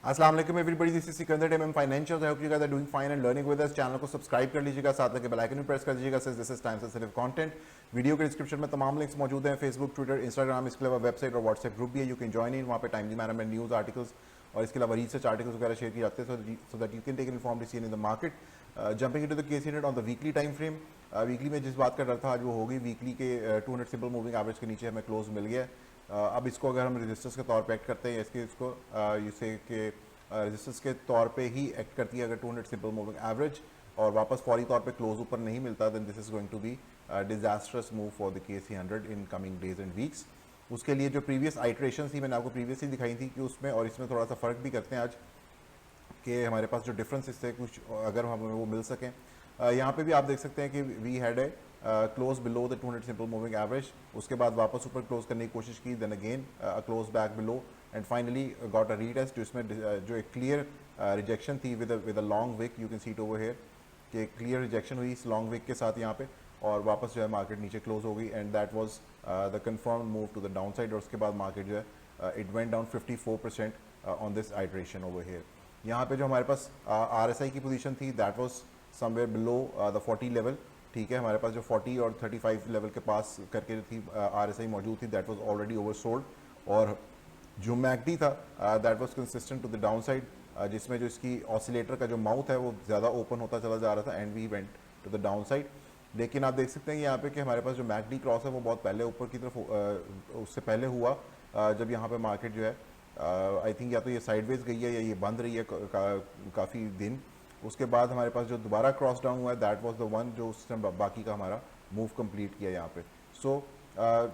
अस्सलाम वालेकुम everybody, this is Sikandar team financial. I hope you guys are doing fine and learning with us. Channel को subscribe कर लीजिएगा, साथ में बेल आइकन भी प्रेस कर दीजिएगा since this is time sensitive content. Video के डिस्क्रिप्शन में तमाम लिंक्स मौजूद हैं, फेसबुक, ट्विटर, इंस्टाग्राम, इसके अलावा वेबसाइट और व्हाट्सएप ग्रुप भी है। यू कैन जॉइन इन, वहाँ पे टाइमली मैनर में न्यूज़ आर्टिकल्स और इसके अलावा रिसर्च आर्टिकल्स वगैरह शेयर किए जाते हैं so that you can take informed decision in the market. Jumping into the case unit on the weekly time frame. Weekly में जिस बात कर रहा था आज वो होगी। वीकली के 200 सिंपल मूविंग एवरेज के नीचे हमें क्लोज मिल गया। अब इसको अगर हम रेजिस्टेंस के तौर पे एक्ट करते हैं, इसके इसको इसे के रेजिस्टेंस के तौर पे ही एक्ट करती है अगर 200 सिंपल मूविंग एवरेज और वापस फौरी तौर पे क्लोज ऊपर नहीं मिलता, then this is going to be disasters move for the KC 100 in coming days and weeks. उसके लिए जो प्रीवियस आइट्रेशन थी मैंने आपको प्रीवियसली दिखाई थी कि उसमें और इसमें थोड़ा सा फ़र्क भी करते हैं आज कि हमारे पास जो डिफरेंसेस थे कुछ अगर हमें वो मिल सकें। यहाँ पे भी आप देख सकते हैं कि we had a close below the 200 simple moving average, उसके बाद वापस ऊपर क्लोज करने की कोशिश की, then again close back below and finally got a retest जिसमें जो एक क्लियर रिजेक्शन थी with a long wick. You can see it over here कि क्लियर रिजेक्शन हुई इस लॉन्ग विक के साथ यहाँ पे और वापस जो है मार्केट नीचे क्लोज हो गई and that was the confirm move to the down side. और उसके बाद मार्केट जो है it went down 54% on this iteration over here. यहाँ पे जो हमारे पास RSI की पोजीशन थी that was somewhere below the 40 level. ठीक है, हमारे पास जो 40 और 35 लेवल के पास करके जो थी RSI मौजूद थी दैट वाज ऑलरेडी ओवरसोल्ड। और जो मैकडी था that was consistent to the down side, जिसमें जो इसकी ऑसिलेटर का जो माउथ है वो ज़्यादा ओपन होता चला जा रहा था and we went to the down side. लेकिन आप देख सकते हैं यहाँ पे कि हमारे पास जो मैकडी क्रॉस है वो बहुत पहले ऊपर की तरफ उससे पहले हुआ जब यहाँ पे मार्केट जो है आई थिंक या तो ये साइडवेज गई है या ये बंद रही है काफ़ी दिन। उसके बाद हमारे पास जो दोबारा क्रॉस डाउन हुआ है दैट वाज द वन जो उसने बाकी का हमारा मूव कंप्लीट किया यहाँ पे। सो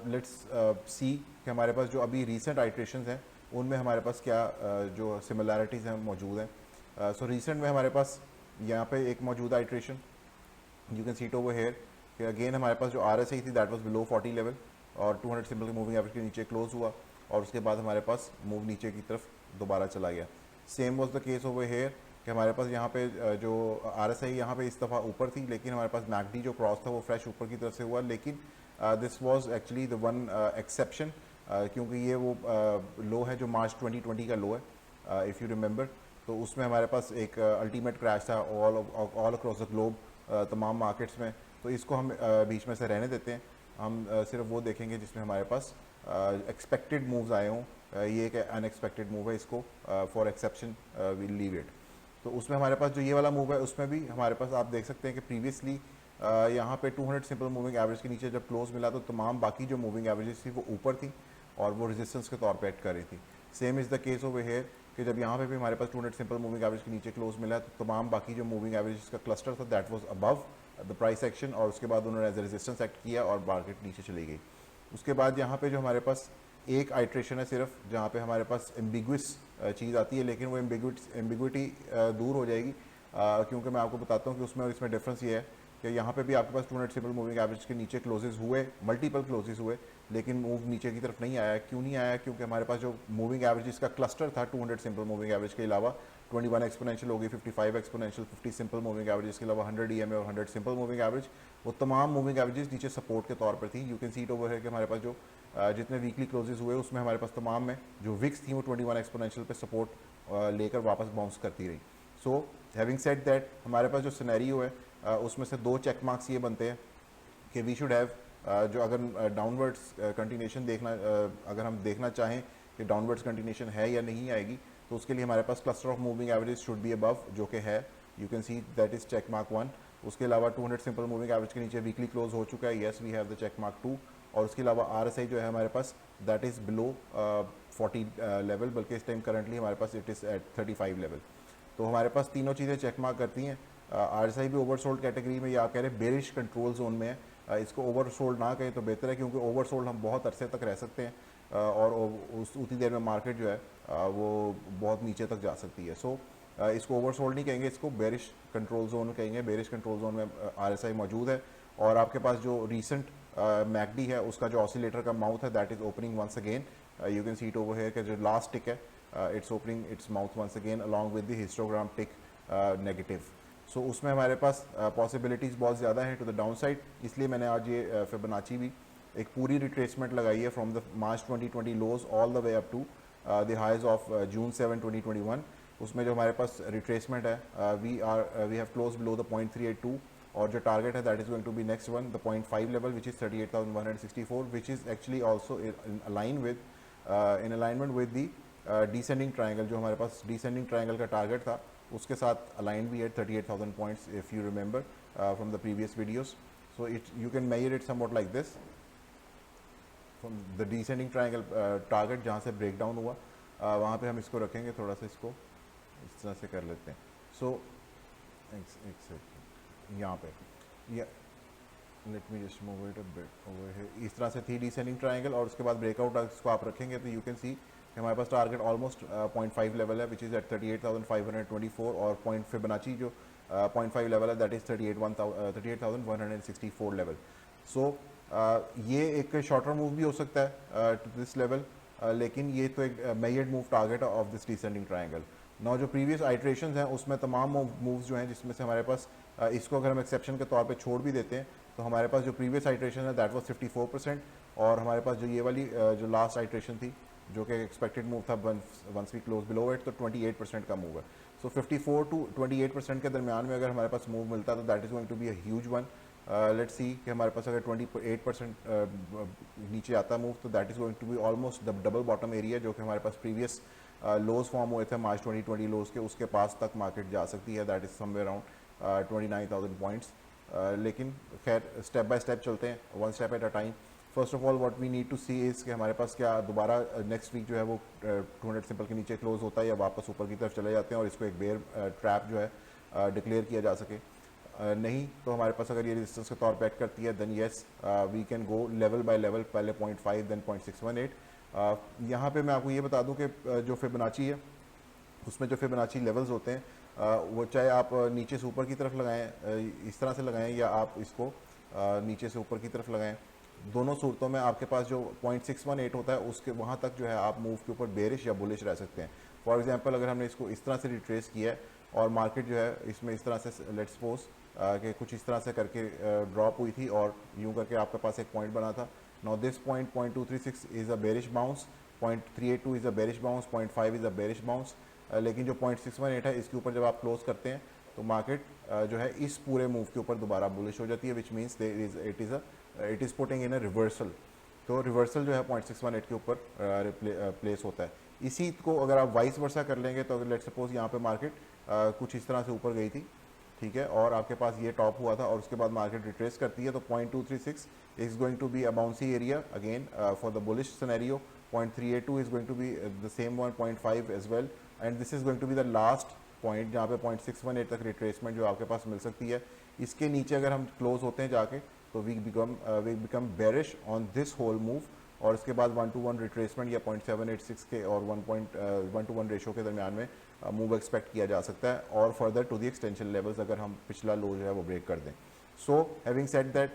लेट्स सी कि हमारे पास जो अभी रीसेंट आइट्रेशंस हैं उनमें हमारे पास क्या जो सिमिलैरिटीज़ हैं मौजूद हैं। सो रीसेंट में हमारे पास यहाँ पे एक मौजूद iteration you can see it over here कि अगेन हमारे पास जो RSI थी दैट वाज बिलो 40 लेवल और 200 सिंपल मूविंग एवरेज के नीचे क्लोज हुआ और उसके बाद हमारे पास मूव नीचे की तरफ दोबारा चला गया। Same was the case over here कि हमारे पास यहाँ पे जो RSI यहाँ पे इस दफ़ा ऊपर थी लेकिन हमारे पास मैकडी जो क्रॉस था वो फ्रेश ऊपर की तरफ से हुआ। लेकिन this was actually the one exception क्योंकि ये वो लो है जो मार्च 2020 का लो है इफ़ यू रिमेंबर। तो उसमें हमारे पास एक अल्टीमेट क्रैश था ऑल अक्रॉस द ग्लोब तमाम मार्केट्स में। तो इसको हम बीच में से रहने देते हैं, हम सिर्फ वो देखेंगे जिसमें हमारे पास एक्सपेक्टेड मूव्स आए हों। ये एक अनएक्सपेक्टेड मूव है, इसको for exception will leave it. तो उसमें हमारे पास जो ये वाला मूव है उसमें भी हमारे पास आप देख सकते हैं कि प्रीवियसली यहाँ पे 200 सिंपल मूविंग एवरेज के नीचे जब क्लोज मिला तो तमाम बाकी जो मूविंग एवरेजेस थी वो ऊपर थी और वो रेजिस्टेंस के तौर पे एक्ट कर रही थी। Same is the case over here कि जब यहाँ पे भी हमारे पास 200 सिंपल मूविंग एवरेज के नीचे क्लोज मिला तो तमाम बाकी जो मूविंग एवरेज का क्लस्टर था that was above the price action और उसके बाद उन्होंने एज ए रेजिस्टेंस एक्ट किया और मार्केट नीचे चली गई। उसके बाद यहाँ पे जो हमारे पास एक आइट्रेशन है सिर्फ जहाँ पे हमारे पास एम्बिगुअस चीज़ आती है, लेकिन वो एम्बिगुइटी दूर हो जाएगी क्योंकि मैं आपको बताता हूँ कि उसमें और इसमें डिफरेंस ये है कि यहाँ पे भी आपके पास 200 सिंपल मूविंग एवरेज के नीचे क्लोजेस हुए, मल्टीपल क्लोजेस हुए, लेकिन मूव नीचे की तरफ नहीं आया। क्यों नहीं आया? क्योंकि हमारे पास जो मूविंग एवरेज का क्लस्टर था 200 सिंपल मूविंग एवरेज के अलावा 21 एक्सपोनेंशियल होगी, 55 एक्सपोनेंशियल, 50 सिंपल मूविंग एवरेज के अलावा 100 EMA और 100 सिंपल मूविंग एवरेज, वो तमाम मूविंग एवरेजेस नीचे सपोर्ट के तौर पर थी। You can see it over है कि हमारे पास जो जितने वीकली क्लोजेस हुए उसमें हमारे पास तमाम में जो विक्स थी वो 21 एक्सपोनेंशियल पे सपोर्ट लेकर वापस बाउंस करती रही। सो हैविंग सेड दैट हमारे पास जो सिनेरियो है उसमें से दो चेक मार्क्स ये बनते हैं कि वी शुड हैव जो अगर डाउनवर्ड्स कंटिन्यूशन देखना अगर हम देखना चाहें कि डाउनवर्ड्स कंटिन्यूशन है या नहीं आएगी तो उसके लिए हमारे पास cluster of moving average should be above जो कि है। You can see that is check mark 1। उसके अलावा 200 सिंपल मूविंग एवरेज के नीचे वीकली क्लोज हो चुका है, yes we have the check mark 2। और उसके अलावा RSI जो है हमारे पास दैट इज़ बिलो 40 लेवल, बल्कि इस टाइम करंटली हमारे पास इट इज़ एट 35 लेवल। तो हमारे पास तीनों चीज़ें चेक मार्क करती हैं। RSI भी ओवरसोल्ड कैटेगरी में या आप कह रहे हैं बेरिश कंट्रोल जोन में है। इसको ओवरसोल्ड ना कहें तो बेहतर है क्योंकि ओवरसोल्ड हम बहुत अरसे तक रह सकते हैं और उतनी देर में मार्केट जो है वो बहुत नीचे तक जा सकती है। सो इसको ओवरसोल्ड नहीं कहेंगे, इसको बेरिश कंट्रोल जोन कहेंगे। बेरिश कंट्रोल जोन में RSI मौजूद है और आपके पास जो रिसेंट मैकडी है उसका जो ऑसिलेटर का माउथ है that is opening once again. You can see it over here कि जो लास्ट टिक है it's opening it's mouth once again along with the histogram tick negative. So उसमें हमारे पास पॉसिबिलिटीज़ बहुत ज़्यादा हैं टू द डाउन साइड, इसलिए मैंने आज ये फिबोनाची भी एक पूरी रिट्रेसमेंट लगाई है from the March 2020 lows all the way up to the highs of June 7 2021 उसमें जो हमारे पास रिट्रेसमेंट है we have close below the 0.382 और जो टारगेट है that is going to be next one the 0.5 level which is 38,164 which is actually also in alignment with the descending triangle जो हमारे पास डिसेंडिंग ट्राइंगल का टारगेट था उसके साथ अलाइन भी है 38,000 points if you remember from the previous videos. So it you can measure it somewhat like this from the descending triangle target जहाँ से ब्रेक डाउन हुआ वहाँ पे हम इसको रखेंगे, थोड़ा सा इसको इस तरह से कर लेते हैं. सो एक सेकंड यहाँ पे या let me just move it a bit over here. इस तरह से थी डिसेंडिंग ट्राइंगल और उसके बाद ब्रेकआउट इसको आप रखेंगे तो यू कैन सी हमारे पास टारगेट ऑलमोस्ट 0.5 लेवल है विच इज़ एट 38,524 और पॉइंट फिबोनाची जो 0.5 लेवल है दैट इज़ 38,164 लेवल. सो ये एक शॉर्टर मूव भी हो सकता है टू दिस लेवल लेकिन ये तो एक measured move target of this descending triangle. Now जो प्रीवियस आइट्रेशंस हैं उसमें तमाम मूव्स जो हैं जिसमें से हमारे पास इसको अगर हम एक्सेप्शन के तौर पे छोड़ भी देते हैं तो हमारे पास जो प्रीवियस आइट्रेशन है दैट वाज 54% और हमारे पास जो ये वाली जो लास्ट आइट्रेशन थी जो कि एक्सपेक्टेड मूव था once we close below it तो 28% का मूव है. सो 54 टू 28% के दरमियान में अगर हमारे पास मूव मिलता है तो that is going to be a huge one. Let's see कि हमारे पास अगर 28% नीचे आता है मूव तो that is going to be almost the double bottom area जो कि हमारे पास प्रीवियस लोज फॉर्म हुए थे मार्च 2020 लोज के उसके पास तक मार्केट जा सकती है that is somewhere around 29,000 points. लेकिन खैर स्टेप बाय स्टेप चलते हैं one step at a time. First of all what we need to see is कि हमारे पास क्या दोबारा नेक्स्ट वीक जो है वो 200 सिंपल के नीचे क्लोज होता है या वापस ऊपर की तरफ चले जाते हैं और इसको एक बेयर ट्रैप जो है डिक्लेयर किया जा सके. नहीं तो हमारे पास अगर ये रेजिस्टेंस के तौर पे एक्ट करती है then yes we can go level by level, पहले 0.5 देन 0.618. यहाँ पे मैं आपको ये बता दूँ कि जो फिबोनाची है उसमें जो फिबोनाची लेवल्स होते हैं वो चाहे आप नीचे से ऊपर की तरफ लगाएं इस तरह से लगाएं या आप इसको नीचे से ऊपर की तरफ लगाएं, दोनों सूरतों में आपके पास जो 0.618 होता है उसके वहाँ तक जो है आप मूव के ऊपर बेरिश या बुलिश रह सकते हैं. फॉर एग्जांपल अगर हमने इसको इस तरह से रिट्रेस किया है और मार्केट जो है इसमें इस तरह से लेट्स सपोज कि कुछ इस तरह से करके ड्रॉप हुई थी और यूँ करके आपके पास एक पॉइंट बना था. Now this point 0.236 is a bearish bounce, 0.382 is a bearish bounce, 0.5 is a bearish bounce. लेकिन जो 0.618 है इसके ऊपर जब आप क्लोज करते हैं तो मार्केट जो है इस पूरे मूव के ऊपर दोबारा बुलिश हो जाती है which means it is putting in a reversal. तो रिवर्सल जो है 0.618 के ऊपर प्लेस होता है. इसी को अगर आप वाइस वर्सा कर लेंगे तो अगर लेट सपोज यहाँ पे मार्केट कुछ इस तरह से ऊपर गई थी, ठीक है, और आपके पास ये टॉप हुआ था और उसके बाद मार्केट रिट्रेस करती है तो 0.236 is going to be a bouncy area again for the bullish scenario. 0.382 is going to be the same one, 0.5 as well and this is going to be the last point जहाँ पे 0.618 तक retracement जो आपके पास मिल सकती है. इसके नीचे अगर हम क्लोज होते हैं जाके तो we become bearish on this whole move और इसके बाद 1-to-1 रिट्रेसमेंट या 0.786 के और 1:1 रेशो के दरमियान में मूव एक्सपेक्ट किया जा सकता है और further to the extension levels अगर हम पिछला लो जो है वो ब्रेक कर दें. So having said that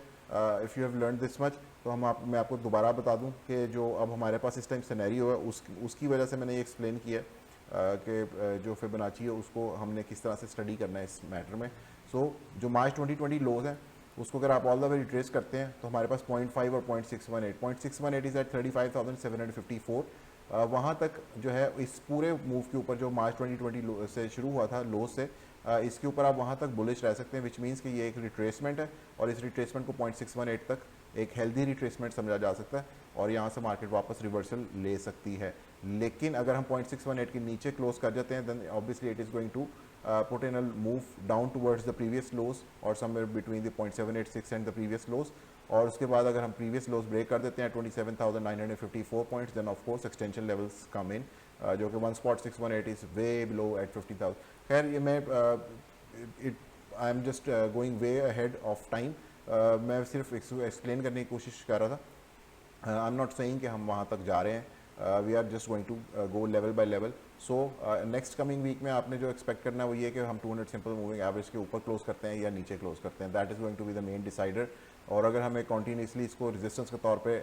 if you have learn this much तो मैं आपको दोबारा बता दूं कि जो अब हमारे पास इस टाइम सिनेरियो है उसकी वजह से मैंने ये एक्सप्लेन किया है कि जो फिबोनाची है उसको हमने किस तरह से स्टडी करना है इस मैटर में. सो जो मार्च 2020 लोज हैं उसको अगर आप ऑल द वे रिट्रेस करते हैं तो हमारे पास 0.5 और 0.618 इज़ एट 35,754. वहाँ तक जो है इस पूरे मूव के ऊपर जो मार्च 2020 से शुरू हुआ था लो से इसके ऊपर आप वहाँ तक बुलिश रह सकते हैं विच मीन्स कि ये एक रिट्रेसमेंट है और इस रिट्रेसमेंट को 0.618 तक एक हेल्दी रिट्रेसमेंट समझा जा सकता है और यहाँ से मार्केट वापस रिवर्सल ले सकती है. लेकिन अगर हम 0.618 के नीचे क्लोज कर जाते हैं then obviously it is going to put in a move down towards the previous lows or somewhere between the 0.786 and the previous lows और उसके बाद अगर हम previous lows break कर देते हैं 27,954 points then of course extension levels come in जो कि 1.618 is way below at 50,000. खैर ये मैं I am just going way ahead of time. मैं सिर्फ एक्सप्लेन करने की कोशिश कर रहा था. आई एम नॉट सेइंग कि हम वहाँ तक जा रहे हैं. We are just going to go level by level. So next coming week में आपने जो एक्सपेक्ट करना है वो ये कि हम 200 सिंपल मूविंग एवरेज के ऊपर क्लोज करते हैं या नीचे क्लोज करते हैं. That is going to be the main decider. और अगर हमें कॉन्टीन्यूसली इसको रेजिस्टेंस के तौर पे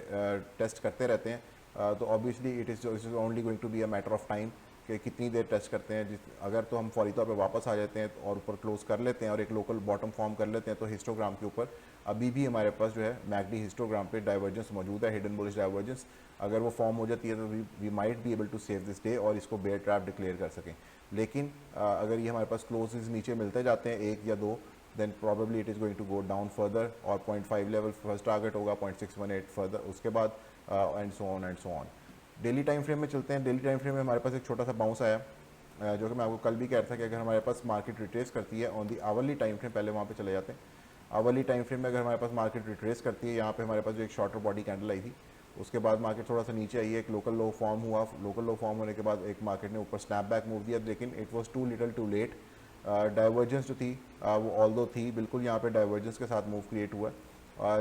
टेस्ट करते रहते हैं तो obviously it is only going to be a matter of time कि कितनी देर टेस्ट करते हैं. अगर तो हम फौरी तौर पे वापस आ जाते हैं और ऊपर क्लोज कर लेते हैं और एक लोकल बॉटम फॉर्म कर लेते हैं तो हिस्टोग्राम के ऊपर अभी भी हमारे पास जो है मैकडी हिस्टोग्राम पे डाइवर्जेंस मौजूद है, हिडन बुलिश डाइवर्जेंस। अगर वो फॉर्म हो जाती है तो we might be able to save this day और इसको बेयर ट्रैप डिक्लेयर कर सकें। लेकिन अगर ये हमारे पास क्लोजेस नीचे मिलते जाते हैं एक या दो, then probably it is going to go down further और 0.5 लेवल फर्स्ट टारगेट होगा, 0.618 फर्दर उसके बाद and so on and so on. Daily time frame में चलते हैं। डेली टाइम फ्रेम में हमारे पास एक छोटा सा बाउंस आया जो कि मैं आपको कल भी कह रहा था कि अगर हमारे पास मार्केट रिट्रेस करती है on the hourly time frame, पहले वहाँ पे चले जाते हैं। आवरली टाइम फ्रेम में अगर हमारे पास मार्केट रिट्रेस करती है, यहाँ पे हमारे पास जो एक शॉर्टर बॉडी कैंडल आई थी, उसके बाद मार्केट थोड़ा सा नीचे आई है, एक लोकल लो फॉर्म हुआ, लोकल लो फॉर्म होने के बाद एक मार्केट ने ऊपर स्नैप बैक मूव दिया, लेकिन it was too little too late. Divergence जो थी वो ऑल्दो थी, बिल्कुल यहाँ पे डाइवर्जेंस के साथ मूव क्रिएट हुआ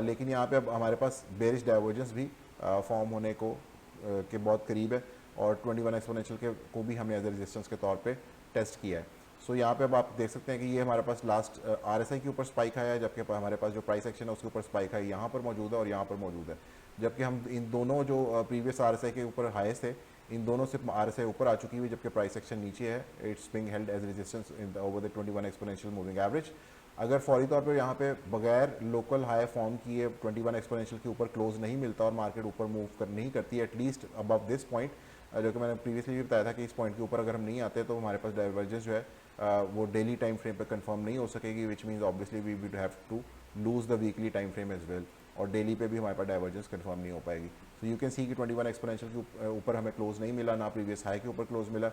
लेकिन यहाँ पे अब हमारे पास बेरिश डाइवर्जेंस भी फॉर्म होने को के बहुत करीब है और 21 एक्सपोनेंशियल के को भी हमने एज ए रेजिस्टेंस के तौर पे टेस्ट किया है। सो यहाँ पे अब आप देख सकते हैं कि ये हमारे पास लास्ट RSI के ऊपर स्पाइक आया है, जबकि हमारे पास जो प्राइस एक्शन है उसके ऊपर स्पाइक है, यहाँ पर मौजूद है और यहाँ पर मौजूद है। जबकि हम इन दोनों जो प्रीवियस RSI के ऊपर हाईएस्ट थे, इन दोनों से RSI ऊपर आ चुकी हुई, जबकि प्राइस एक्शन नीचे है। It's being held as resistance in over the 21 exponential moving average. अगर फौरी तौर पर यहाँ पे बगैर लोकल हाई फॉर्म किए 21 एक्सपोनेंशियल के ऊपर क्लोज नहीं मिलता और मार्केट ऊपर मूव कर नहीं करती एटलीस्ट अबव दिस पॉइंट, जो कि मैंने प्रीवियसली भी बताया था कि इस पॉइंट के ऊपर अगर हम नहीं आते तो हमारे पास डाइवर्जेंस जो है वो डेली टाइम फ्रेम पे कंफर्म नहीं हो सकेगी, which means obviously we would have to lose the weekly time frame as well, और डेली पे भी हमारे पास डाइवर्जेंस कंफर्म नहीं हो पाएगी। सो यू कैन सी कि 21 एक्सपोनेंशियल के ऊपर हमें क्लोज नहीं मिला, ना प्रीवियस हाई के ऊपर क्लोज मिला।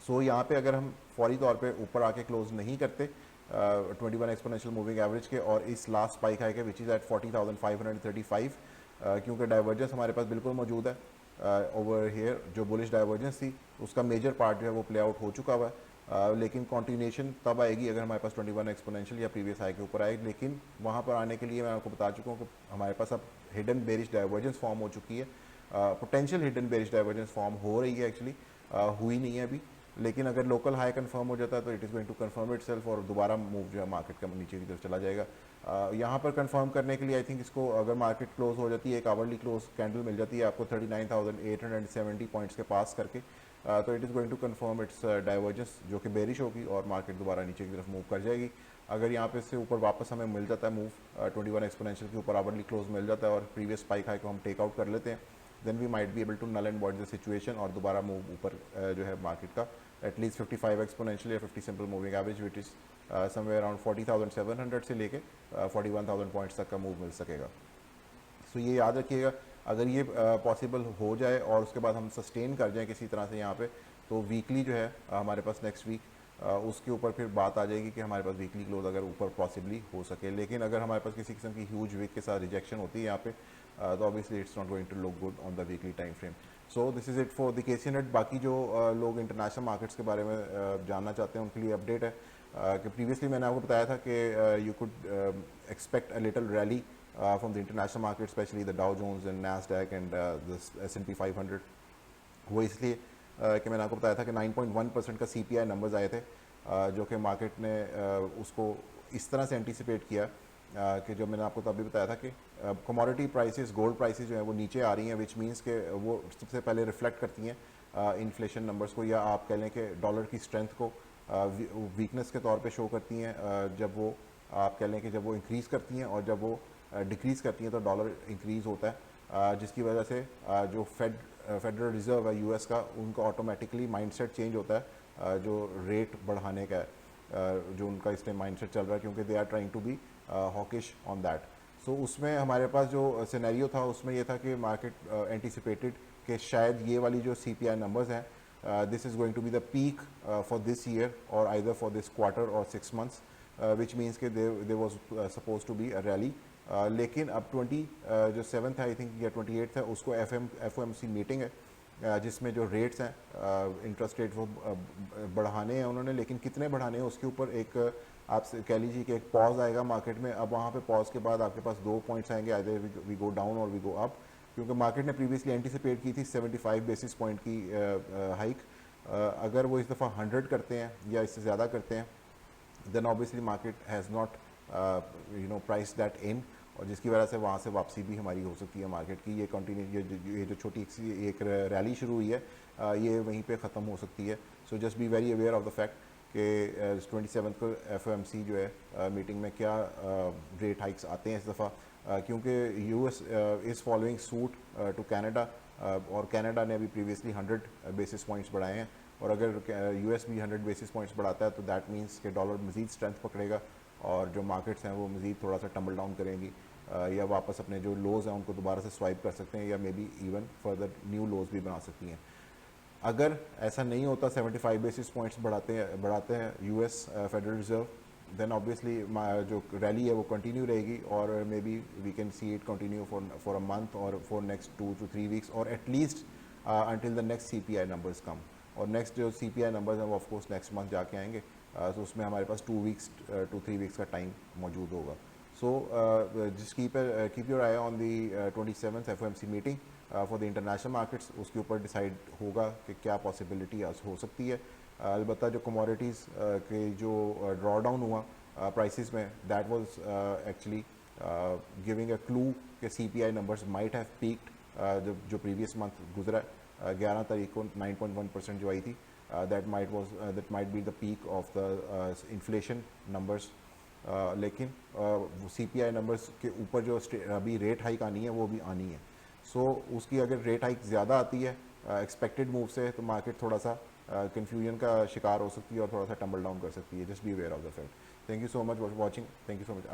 सो यहाँ पे अगर हम फौरी तौर पे ऊपर आके क्लोज नहीं करते 21 एक्सपोनेंशियल मूविंग एवरेज के और इस लास्ट स्पाइक हाई के विच इज़ एट 40,535, क्योंकि डाइवर्जेंस हमारे पास बिल्कुल मौजूद है ओवर हेयर, जो बुलिश डाइवर्जेंस थी उसका मेजर पार्ट जो है वो प्ले आउट हो चुका हुआ है। लेकिन कॉन्टिन्यूशन तब आएगी अगर हमारे पास 21 एक्सपोनेंशियल या प्रीवियस हाई के ऊपर आएगी, लेकिन वहाँ पर आने के लिए मैं आपको बता चुका हूँ कि हमारे पास अब हिडन बेरिश डाइवर्जेंस फॉर्म हो चुकी है, potential hidden bearish divergence form हो रही है, एक्चुअली हुई नहीं है अभी, लेकिन अगर लोकल हाई कंफर्म हो जाता है तो it is going to confirm itself और दोबारा मूव जो है मार्केट का नीचे की तरफ चला जाएगा। यहाँ पर कंफर्म करने के लिए आई थिंक इसको अगर मार्केट क्लोज हो जाती है, एक आवरली क्लोज कैंडल मिल जाती है आपको 39,870 पॉइंट्स के पास करके, तो it is going to confirm its divergence जो कि बेरिश होगी और मार्केट दोबारा नीचे की तरफ मूव कर जाएगी। अगर यहाँ पे से ऊपर वापस हमें मिल जाता है मूव 21 एक्सपोनेंशियल के ऊपर आवरली क्लोज मिल जाता है और प्रीवियस स्पाइक हाई को हम टेक आउट कर लेते हैं, then we might be able to null and void the situation और दोबारा मूव ऊपर जो है मार्केट का एटलीस्ट 55 एक्सपोनेंशियल या 50 simple moving average which is somewhere around 40,700 से लेके 41,000 पॉइंट्स तक का मूव मिल सकेगा। सो ये याद रखिएगा, अगर ये पॉसिबल हो जाए और उसके बाद हम सस्टेन कर जाएँ किसी तरह से यहाँ पे, तो वीकली जो है हमारे पास नेक्स्ट वीक उसके ऊपर फिर बात आ जाएगी कि हमारे पास वीकली क्लोज अगर ऊपर पॉसिबली हो सके। लेकिन अगर हमारे पास किसी किस्म की ह्यूज वीक के साथ रिजेक्शन होती है यहाँ पे, तो obviously it's not going to look good on the weekly time frame. So this is it for the KCNet। बाकी जो लोग इंटरनेशनल मार्केट्स के बारे में जानना चाहते हैं उनके लिए अपडेट है कि प्रीवियसली मैंने आपको बताया था कि you could expect a little rally from the international market, specially the Dow Jones and NASDAQ and the S&P 500। वो इसलिए कि मैंने आपको बताया था कि 9.1% का CPI नंबर्स आए थे, जो कि मार्केट ने उसको इस तरह से एंटीसिपेट किया कि जो मैंने आपको तभी बताया था कि कमोडिटी प्राइसेस, गोल्ड प्राइसेस जो है वो नीचे आ रही हैं, विच मींस के वो सबसे पहले रिफ्लेक्ट करती हैं इन्फ्लेशन नंबर्स को, या आप कह लें कि डॉलर की स्ट्रेंथ को वीकनेस के तौर पे शो करती हैं। जब वो आप कह लें कि जब वो इंक्रीज़ करती हैं और जब वो डिक्रीज़ करती हैं तो डॉलर इंक्रीज़ होता है, जिसकी वजह से जो फेडरल रिज़र्व है US का, उनका ऑटोमेटिकली माइंडसेट चेंज होता है जो रेट बढ़ाने का है, जो उनका इस टाइम माइंडसेट चल रहा है, क्योंकि they are trying to be hawkish on that. So उसमें हमारे पास जो सिनेरियो था उसमें ये था कि मार्केट एंटिसिपेटेड कि शायद ये वाली जो CPI नंबर्स हैं, this is going to be the peak for this year or either for this quarter or 6 months, which means कि there was supposed to be a rally, लेकिन अब 27 जो 7th है आई थिंक या 28th है, उसको FOMC meeting है जिसमें जो रेट्स हैं इंटरेस्ट रेट वो बढ़ाने हैं उन्होंने, लेकिन कितने बढ़ाने हैं उसके ऊपर एक आप कह लीजिए कि एक पॉज आएगा मार्केट में। अब वहाँ पे पॉज के बाद आपके पास 2 पॉइंट्स आएंगे, आइदर वी गो डाउन और वी गो अप, क्योंकि मार्केट ने प्रीवियसली एंटिसिपेट की थी 75 बेसिस पॉइंट की हाइक। अगर वो इस दफ़ा 100 करते हैं या इससे ज़्यादा करते हैं, then obviously market has not price that in, और जिसकी वजह से वहाँ से वापसी भी हमारी हो सकती है मार्केट की। ये कंटिन्यू ये जो छोटी एक रैली शुरू हुई है ये वहीं पे ख़त्म हो सकती है। So just be very aware of the fact कि 27 को FOMC जो है मीटिंग में क्या रेट हाइक्स आते हैं इस दफ़ा, क्योंकि US is following suit to Canada, और कनाडा ने अभी प्रीवियसली 100 बेसिस पॉइंट्स बढ़ाए हैं, और अगर US भी 100 बेसिस पॉइंट्स बढ़ाता है तो दैट मीन्स कि डॉलर मज़ीद स्ट्रेंथ पकड़ेगा और जो मार्केट्स हैं वो मज़ीद थोड़ा सा टम्बल डाउन करेंगी, या वापस अपने जो लोज़ हैं उनको दोबारा से स्वाइप कर सकते हैं, या may be even further new lows भी बना सकती हैं। अगर ऐसा नहीं होता 75 बेसिस पॉइंट्स बढ़ाते हैं US federal reserve, then obviously जो रैली है वो कंटिन्यू रहेगी, और maybe we can see it continue for a month or for next 2 to 3 weeks, और at least until the next CPI numbers come. और next जो CPI नंबर्स हैं वो ऑफकोर्स नेक्स्ट मंथ जाके आएंगे, तो उसमें हमारे पास 2 वीक्स का टाइम मौजूद होगा। So just keep your I on the 27th FOMC meeting for the international markets, उसके ऊपर डिसाइड होगा कि क्या पॉसिबिलिटी हो सकती है। अलबत्ता जो कमोडिटीज़ के जो ड्रॉ डाउन हुआ प्राइसेस में, that was actually giving a clue कि CPI numbers might have peaked, जो प्रीवियस मंथ गुजरा 11 तारीख को 9.1% जो आई थी, that might be the peak of the inflation numbers. लेकिन CPI नंबर्स के ऊपर जो अभी रेट हाइक आनी है वो भी आनी है। सो उसकी अगर रेट हाइक ज़्यादा आती है एक्सपेक्टेड मूव से, तो मार्केट थोड़ा सा कन्फ्यूजन का शिकार हो सकती है और थोड़ा सा टम्बल डाउन कर सकती है। Just be aware of the fact. Thank you so much for watching. Thank you so much.